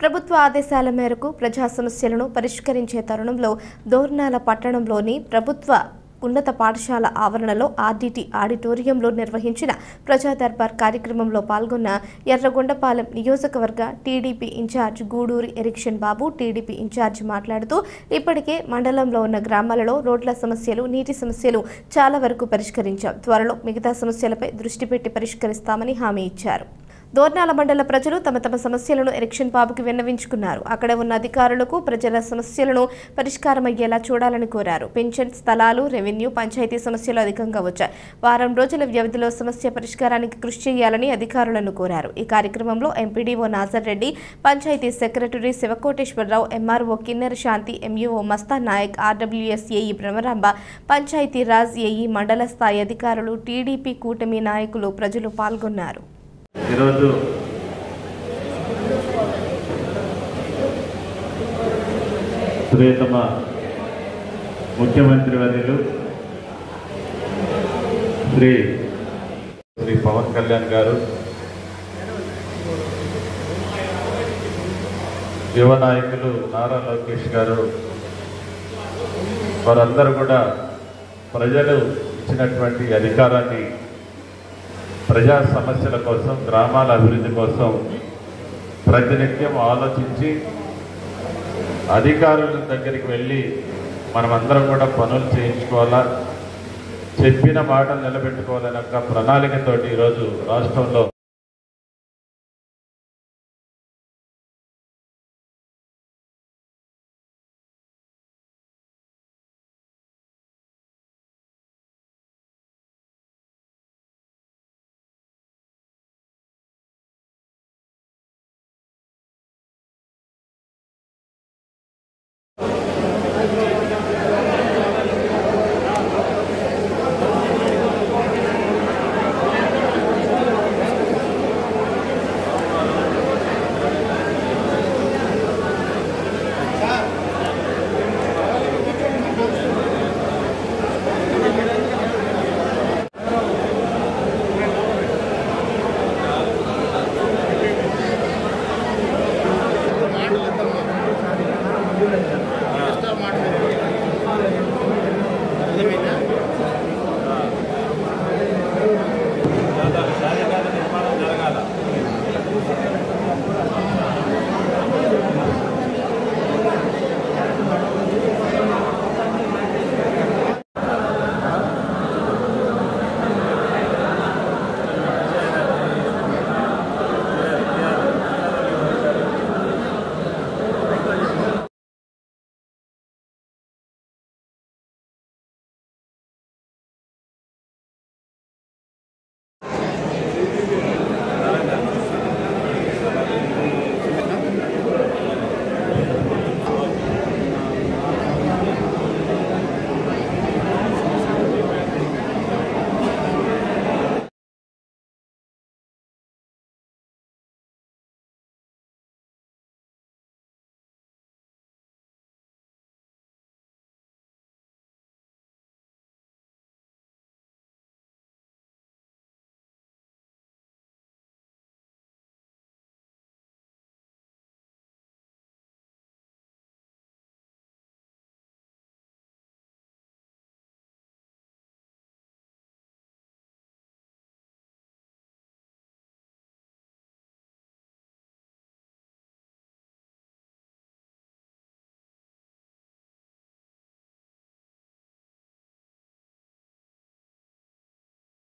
ప్రభుత్వ ఆదేశాల మేరకు ప్రజా సమస్యలను పరిష్కరించే తరుణంలో దోర్నాల పట్టణంలోని ప్రభుత్వ ఉన్నత పాఠశాల ఆవరణలో ఆర్డీటీ ఆడిటోరియంలో నిర్వహించిన ప్రజా దర్బార్ కార్యక్రమంలో పాల్గొన్న ఎర్రగొండపాలెం నియోజకవర్గ టీడీపీ ఇన్ఛార్జ్ గూడూరి ఎరిక్షన్ బాబు టీడీపీ ఇన్ఛార్జ్ మాట్లాడుతూ ఇప్పటికే మండలంలో ఉన్న గ్రామాలలో రోడ్ల సమస్యలు, నీటి సమస్యలు చాలా వరకు పరిష్కరించాం. త్వరలో మిగతా సమస్యలపై దృష్టి పెట్టి పరిష్కరిస్తామని హామీ ఇచ్చారు. దోర్నాల మండల ప్రజలు తమ సమస్యలను ఎరిక్షన్ బాబుకి విన్నవించుకున్నారు. అక్కడ ఉన్న అధికారులకు ప్రజల సమస్యలను పరిష్కారమయ్యేలా చూడాలని కోరారు. పెన్షన్, స్థలాలు, రెవెన్యూ, పంచాయతీ సమస్యలు అధికంగా వచ్చాయి. వారం రోజుల వ్యవధిలో సమస్య పరిష్కారానికి కృషి చేయాలని అధికారులను కోరారు. ఈ కార్యక్రమంలో MPDO Nazar Reddy, panchayat secretary Sivakoteswararao, MRO Kinnera Shanti, MEO Mastan Naik, RWS AE Bhramaramba, panchayat Raj AE, మండల స్థాయి అధికారులు, టీడీపీ కూటమి నాయకులు, ప్రజలు పాల్గొన్నారు. ఈరోజు ప్రియతమ ముఖ్యమంత్రి వర్యులు శ్రీ పవన్ కళ్యాణ్ గారు, యువ నాయకులు నారా లోకేష్ గారు, వారందరూ కూడా ప్రజలు ఇచ్చినటువంటి అధికారాన్ని ప్రజా సమస్యల కోసం, గ్రామాల అభివృద్ధి కోసం ప్రతినిత్యం ఆలోచించి అధికారుల దగ్గరికి వెళ్ళి మనమందరం కూడా పనులు చేయించుకోవాలా, చెప్పిన మాటలు నిలబెట్టుకోవాలనే ఒక ప్రణాళికతోటి ఈరోజు రాష్ట్రంలో